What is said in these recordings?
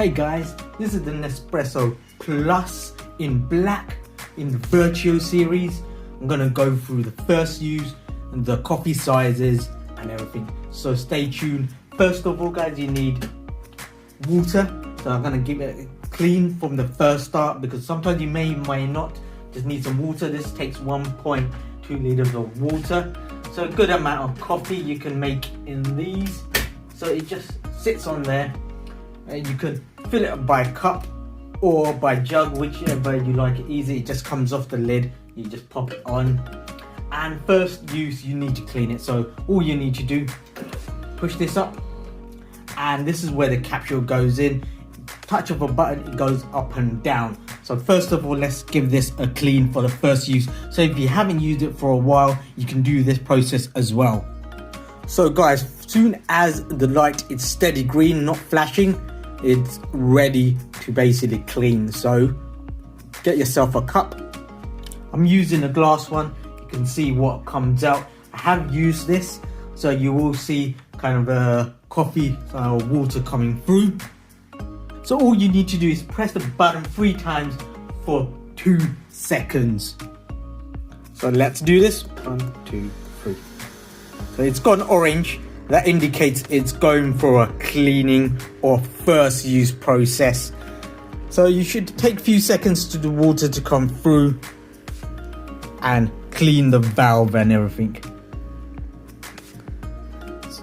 Hey guys, this is the Nespresso Plus in black in the Vertuo series. I'm gonna go through the first use and the coffee sizes and everything. So stay tuned. First of all guys, you need water. So I'm gonna give it clean from the first start because sometimes you may not just need some water. This takes 1.2 liters of water. So a good amount of coffee you can make in these. So it just sits on there. And you can fill it by cup or by jug, whichever you like it easy. It just comes off the lid, you just pop it on. And first use, you need to clean it. So all you need to do, push this up, and this is where the capsule goes in. Touch of a button, it goes up and down. So first of all, let's give this a clean for the first use. So if you haven't used it for a while, you can do this process as well. So guys, soon as the light is steady green, not flashing, it's ready to basically clean. So get yourself a cup. I'm using a glass one. You can see what comes out. I have used this, so you will see kind of a coffee water coming through. So all you need to do is press the button 3 times for 2 seconds. So let's do this. 1, 2, 3. So it's gone orange. That indicates it's going for a cleaning or first use process. So you should take a few seconds to the water to come through and clean the valve and everything.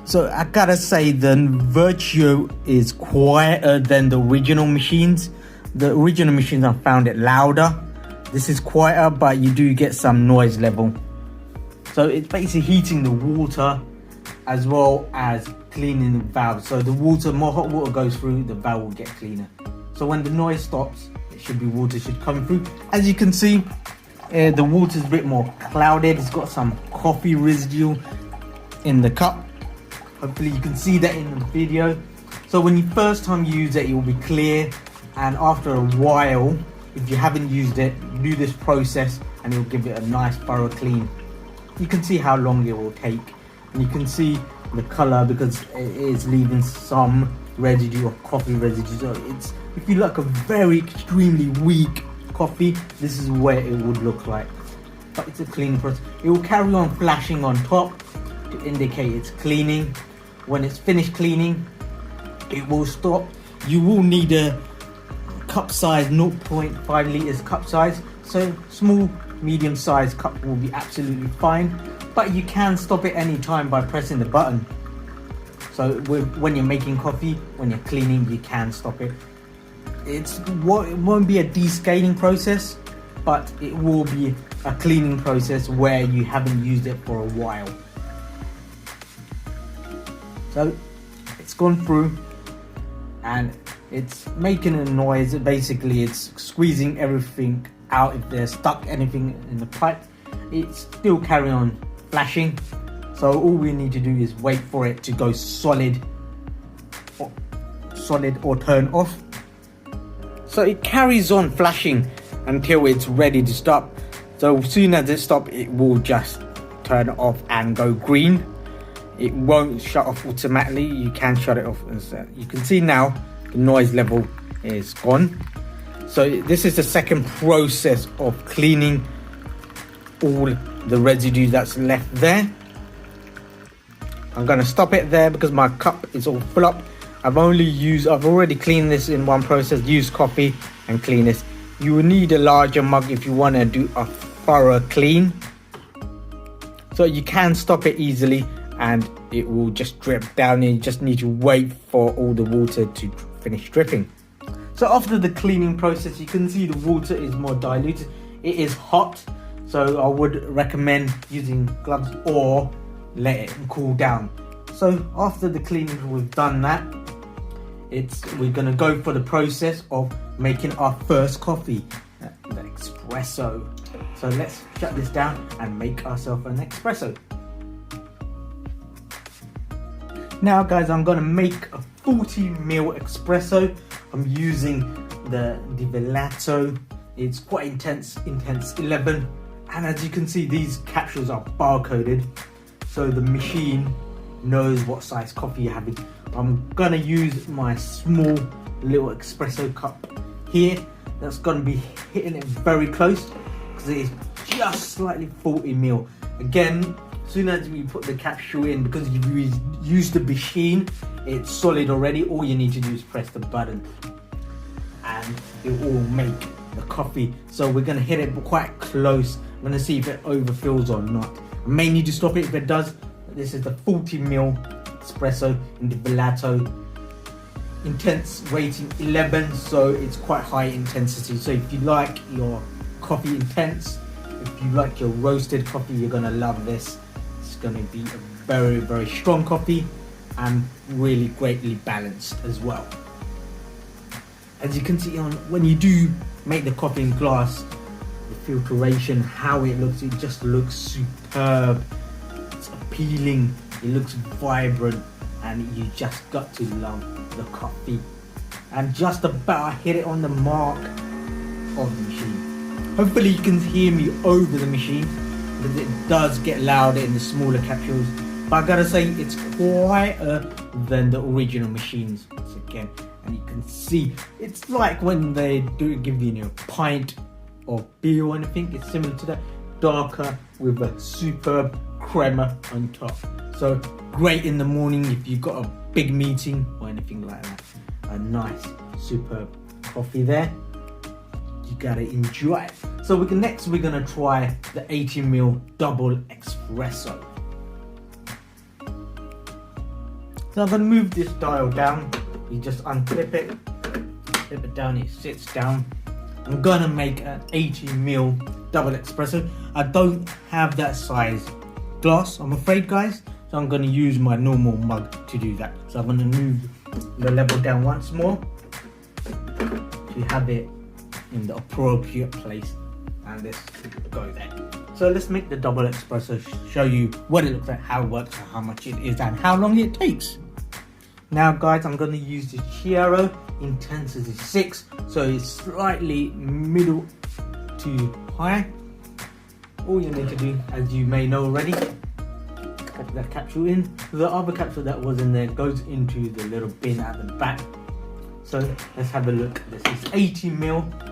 So I gotta say the Vertuo is quieter than the original machines. The original machines I found it louder. This is quieter, but you do get some noise level. So it's basically heating the water as well as cleaning the valve. So the water, more hot water goes through, the valve will get cleaner. So when the noise stops, it should be water should come through. As you can see, the water is a bit more clouded. It's got some coffee residue in the cup. Hopefully you can see that in the video. So when you first time use it, it will be clear. And after a while, if you haven't used it, do this process and it will give it a nice thorough clean. You can see how long it will take. And you can see the color because it is leaving some residue of coffee residue. So it's, if you like a very extremely weak coffee, this is where it would look like. But it's a cleaning process. It will carry on flashing on top to indicate it's cleaning. When it's finished cleaning, it will stop. You will need a cup size, 0.5 liters cup size. So small, medium sized cup will be absolutely fine. But you can stop it anytime by pressing the button. So when you're making coffee, when you're cleaning, you can stop it. It won't be a descaling process, but it will be a cleaning process where you haven't used it for a while. So it's gone through and it's making a noise. Basically it's squeezing everything out. If there's stuck anything in the pipe, it's still carrying on flashing. So all we need to do is wait for it to go solid or turn off. So it carries on flashing until it's ready to stop. So as soon as it stops, it will just turn off and go green. It won't shut off automatically. You can shut it off. You can see now the noise level is gone. So this is the second process of cleaning all the residue that's left there. I'm going to stop it there because my cup is all full up. I've already cleaned this in one process, used coffee and clean this. You will need a larger mug if you want to do a thorough clean. So you can stop it easily and it will just drip down, and you just need to wait for all the water to finish dripping. So after the cleaning process, you can see the water is more diluted. It is hot, so I would recommend using gloves or let it cool down. So after the cleaning, we've done that, we're gonna go for the process of making our first coffee, the espresso. So let's shut this down and make ourselves an espresso. Now guys, I'm gonna make a 40 ml espresso. I'm using the Velato. It's quite intense 11. And as you can see, these capsules are barcoded. So the machine knows what size coffee you're having. I'm gonna use my small little espresso cup here. That's gonna be hitting it very close because it is just slightly 40 ml. Again, as soon as we put the capsule in, because you've used the machine, it's solid already. All you need to do is press the button and it will make the coffee. So we're gonna hit it quite close. I'm gonna see if it overfills or not. I may need to stop it if it does. This is the 40 ml espresso in the Vertuo. Intense rating 11, so it's quite high intensity. So if you like your coffee intense, if you like your roasted coffee, you're gonna love this. It's gonna be a very, very strong coffee and really greatly balanced as well. As you can see on when you do make the coffee in glass, the filtration, how it just looks superb. It's appealing, it looks vibrant, and you just got to love the coffee. And just about hit it on the mark of the machine. Hopefully you can hear me over the machine, because it does get louder in the smaller capsules. But I gotta say, it's quieter than the original machines once again. And you can see, it's like when they do give you a pint or beer or anything, it's similar to that, darker with a superb crema on top. So great in the morning if you've got a big meeting or anything like that. A nice superb coffee there. You gotta enjoy it. So next we're gonna try the 80 ml Double Expresso. So I'm gonna move this dial down. You just unclip it, flip it down, it sits down. I'm gonna make an 80 ml Double Expresso. I don't have that size glass, I'm afraid, guys. So I'm gonna use my normal mug to do that. So I'm gonna move the level down once more to have it in the appropriate place, and let's go there. So let's make the Double Espresso, show you what it looks like, how it works, how much it is, and how long it takes. Now guys, I'm going to use the Chiaro Intensity 6, so it's slightly middle to high. All you need to do, as you may know already, pop that capsule in. The other capsule that was in there goes into the little bin at the back. So let's have a look. This is 80 ml.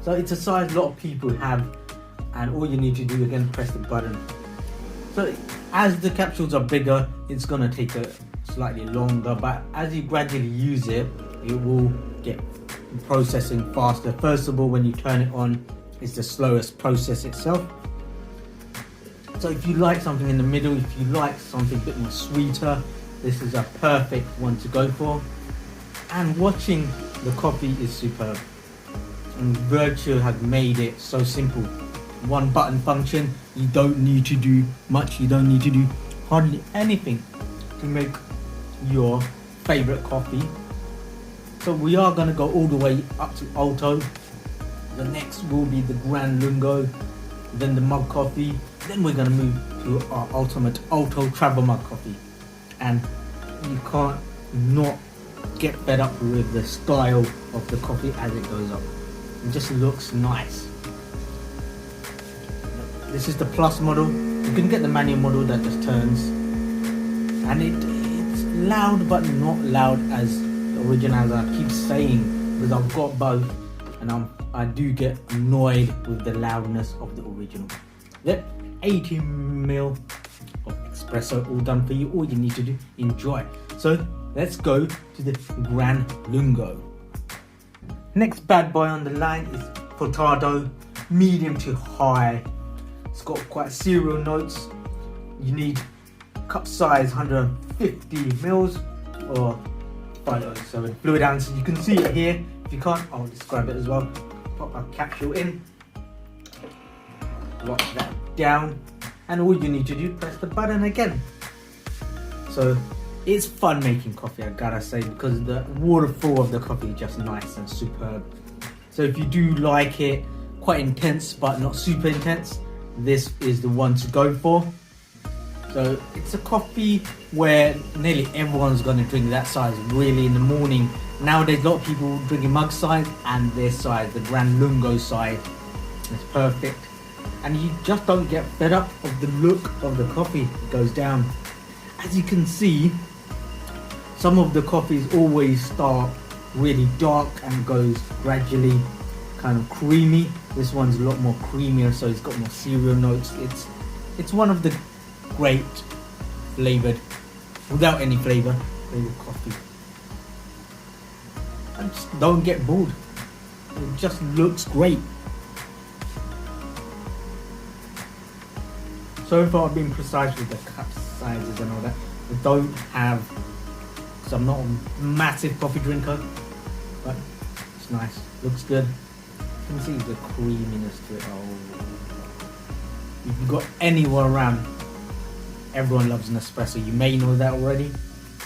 So it's a size a lot of people have, and all you need to do, again, press the button. So as the capsules are bigger, it's gonna take a slightly longer, but as you gradually use it, it will get processing faster. First of all, when you turn it on, it's the slowest process itself. So if you like something in the middle, if you like something a bit more sweeter, this is a perfect one to go for. And watching the coffee is superb. And Vertuo has made it so simple. One button function, you don't need to do much, you don't need to do hardly anything to make your favorite coffee. So we are going to go all the way up to Alto. The next will be the Gran Lungo, then the mug coffee, then we're going to move to our ultimate Alto travel mug coffee. And you can't not get fed up with the style of the coffee as it goes up. It just looks nice. This is the plus model. You can get the manual model that just turns, and it's loud but not loud as the original, as I keep saying, because I've got both and I do get annoyed with the loudness of the original. Yep, 80 ml of espresso all done for you. All you need to do, enjoy. So let's go to the Gran Lungo. Next bad boy on the line is Furtado, medium to high. It's got quite cereal notes. You need cup size 150 mils or 507 fluid ounces. You can see it here. If you can't, I'll describe it as well. Pop a capsule in, lock that down, and all you need to do, press the button again. So it's fun making coffee, I gotta say, because the waterfall of the coffee is just nice and superb. So if you do like it quite intense but not super intense, this is the one to go for. So it's a coffee where nearly everyone's going to drink that size really in the morning. Nowadays a lot of people drinking mug size, and this size, the Gran Lungo size, is perfect. And you just don't get fed up of the look of the coffee. It goes down. as you can see, some of the coffees always start really dark and goes gradually kind of creamy. This one's a lot more creamier, so it's got more cereal notes. It's one of the great flavored, without any flavored coffee. And just don't get bored. It just looks great. So far I've been precise with the cup sizes and all that. I don't have, so I'm not a massive coffee drinker, but it's nice, looks good. You can see the creaminess to it. Oh, if you've got anyone around, everyone loves Nespresso. You may know that already,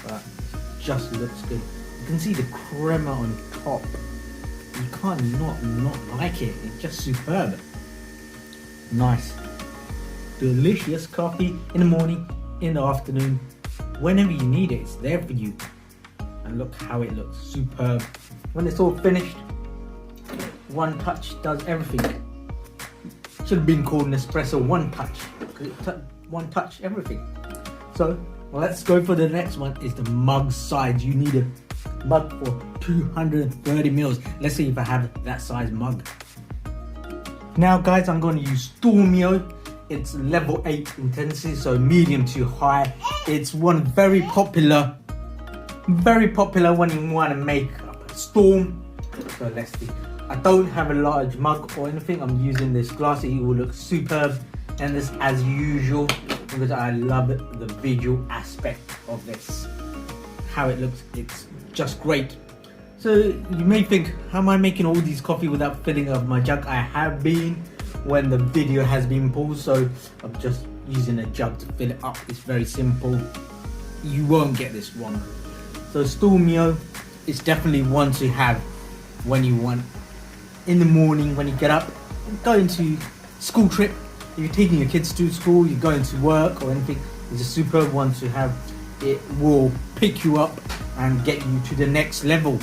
but it just looks good. You can see the crema on top. You can't not like it. It's just superb. Nice. Delicious coffee in the morning, in the afternoon, whenever you need it, it's there for you. And look how it looks, superb. When it's all finished, one touch does everything. Should have been called Nespresso One Touch, because it one touch everything. So let's go for the next one. Is the mug size. You need a mug for 230 mils. Let's see if I have that size mug. Now guys, I'm going to use Stormio. It's level 8 intensity, so medium to high. It's one very popular when you want to make a storm. So let's see. I don't have a large mug or anything. I'm using this glass. It will look superb, and this as usual, because I love the visual aspect of this. How it looks, it's just great. So you may think, how am I making all these coffee without filling up my jug? I have been when the video has been paused, so I'm just using a jug to fill it up. It's very simple. You won't get this wrong. So Stormio is definitely one to have when you want in the morning, when you get up, going to school trip, if you're taking your kids to school, you're going to work or anything. It's a superb one to have. It will pick you up and get you to the next level.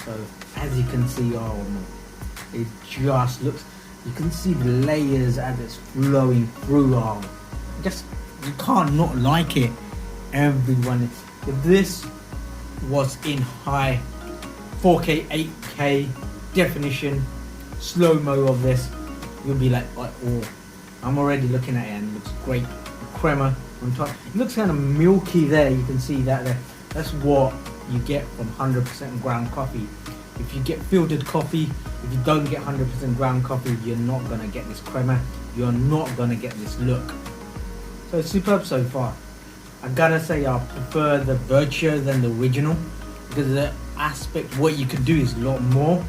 So as you can see, oh man, it just looks, you can see the layers as it's flowing through. Oh, just, you can't not like it. Everyone, if this was in high 4K, 8K definition, slow-mo of this, you'll be like, oh, I'm already looking at it and it looks great. The crema on top, it looks kind of milky there. You can see that there. That's what you get from 100% ground coffee. If you get filtered coffee, if you don't get 100% ground coffee, you're not gonna get this crema. You're not gonna get this look. So it's superb so far. I gotta say I prefer the Vertuo than the original, because the aspect, what you can do is a lot more,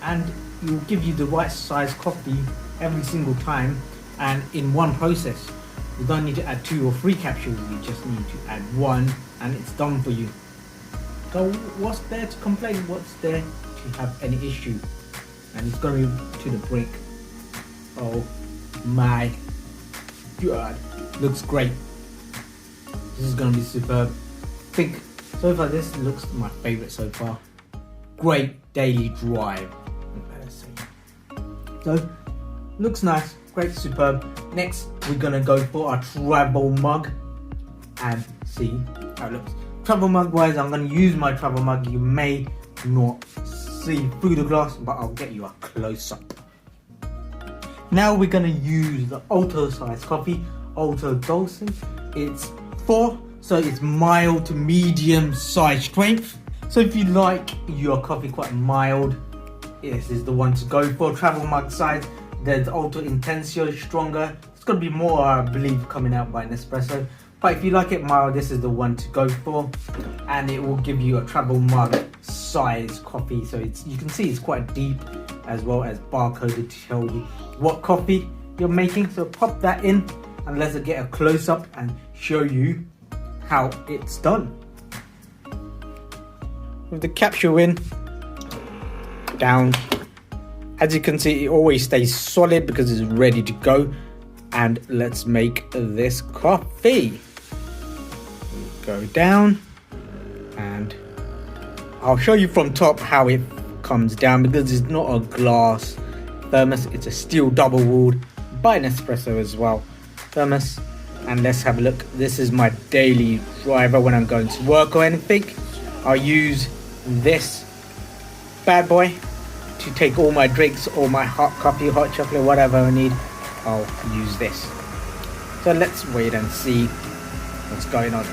and it will give you the right size coffee every single time, and in one process. You don't need to add 2 or 3 capsules, you just need to add 1 and it's done for you. So what's there to complain? What's there to have any issue? And it's going to the brink. Oh my god, looks great. This is going to be superb. I think so far this looks my favorite so far. Great daily drive. So looks nice, great, superb. Next we're gonna go for our travel mug and see how it looks. Travel mug wise, I'm gonna use my travel mug. You may not see through the glass, but I'll get you a close up. Now we're gonna use the Alto size coffee, Alto Dulce. It's 4, so it's mild to medium size strength. So if you like your coffee quite mild, this is the one to go for. Travel mug size. There's Alto Intensio, stronger. It's gonna be more, I believe, coming out by Nespresso. But if you like it mild, this is the one to go for, and it will give you a travel mug size coffee. So it's, you can see it's quite deep, as well as barcoded to tell you what coffee you're making. So pop that in and let's get a close up and show you how it's done. With the capsule in, down, as you can see, it always stays solid because it's ready to go. And let's make this coffee. Go down, and I'll show you from top how it comes down, because it's not a glass thermos, it's a steel double walled by Nespresso as well thermos. and let's have a look. This is my daily driver when I'm going to work or anything. I'll use this bad boy to take all my drinks, all my hot coffee, hot chocolate, whatever I need. I'll use this. So let's wait and see what's going on.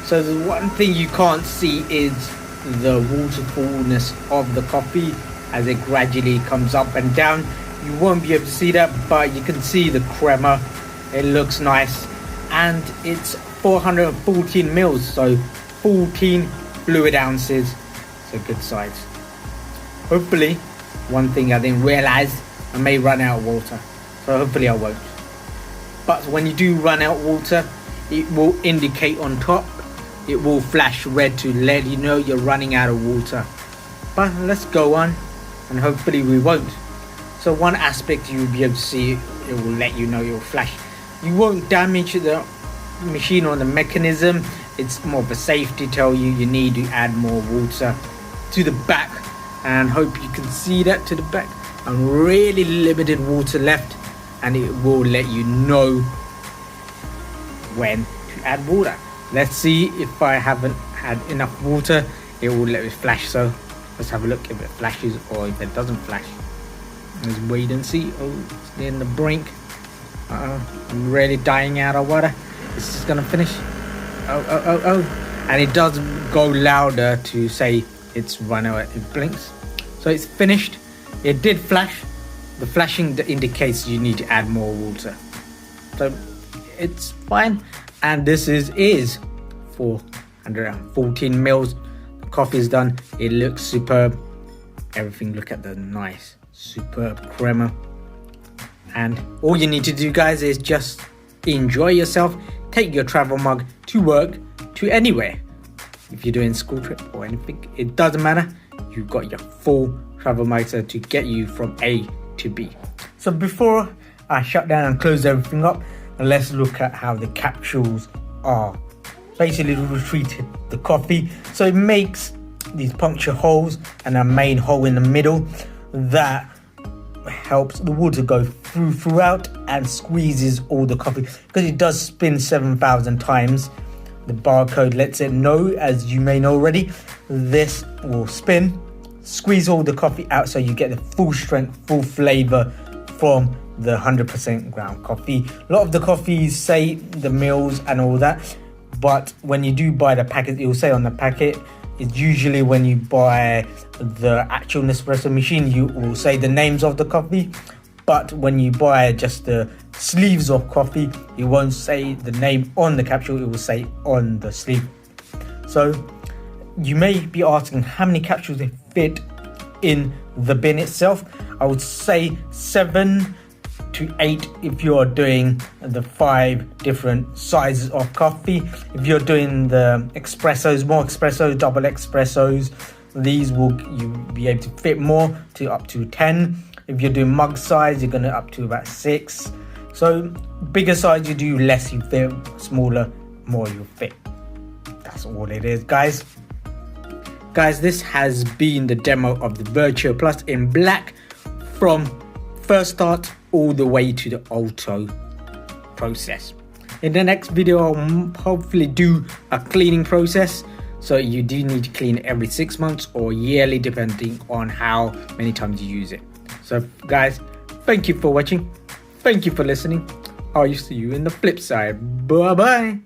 So the one thing you can't see is the waterfallness of the coffee as it gradually comes up and down. You won't be able to see that, but you can see the crema. It looks nice, and it's 414 mils, so 14 fluid ounces. It's a good size. Hopefully, one thing I didn't realize, I may run out of water, so hopefully I won't. But when you do run out of water, it will indicate on top. It will flash red to let you know you're running out of water. But let's go on, and hopefully we won't. So one aspect you'll be able to see, it will let you know, you'll flash. You won't damage the machine or the mechanism. It's more of a safety, tell you need to add more water to the back, and hope you can see that to the back. And really limited water left, and it will let you know when to add water. Let's see if I haven't had enough water. It will let it flash. So let's have a look if it flashes or if it doesn't flash. Let's wait and see. Oh, it's near the brink. I'm really dying out of water. This is gonna finish. Oh. And it does go louder to say it's run out. It blinks. So it's finished. It did flash. The flashing indicates you need to add more water. So it's fine. And this is 414 mils. The coffee is done. It looks superb. Everything, look at the nice, superb crema. And all you need to do, guys, is just enjoy yourself. Take your travel mug to work, to anywhere. If you're doing school trip or anything, it doesn't matter. You've got your full travel mug to get you from A to B. So before I shut down and close everything up, let's look at how the capsules are. Basically, we treated the coffee, so it makes these puncture holes and a main hole in the middle that helps the water go throughout and squeezes all the coffee, because it does spin 7,000 times. The barcode lets it know, as you may know already. This will spin, squeeze all the coffee out, so you get the full strength, full flavor from the 100% ground coffee. A lot of the coffees say the mils and all that, but when you do buy the packet, it will say on the packet. It's usually when you buy the actual Nespresso machine, you will say the names of the coffee, but when you buy just the sleeves of coffee, it won't say the name on the capsule, it will say on the sleeve. So you may be asking how many capsules they fit in the bin itself. I would say 7 to 8 if you're doing the 5 different sizes of coffee. If you're doing the espressos, more espressos, double expressos, these will you be able to fit more to up to 10. If you're doing mug size, you're gonna up to about 6. So bigger size you do, less you fit. Smaller, more you fit. That's all it is, guys. Guys, this has been the demo of the Vertuo Plus in black from first start all the way to the Alto process. In the next video, I'll hopefully do a cleaning process. So you do need to clean it every 6 months or yearly, depending on how many times you use it. So guys, thank you for watching. Thank you for listening. I'll see you in the flip side. Bye bye.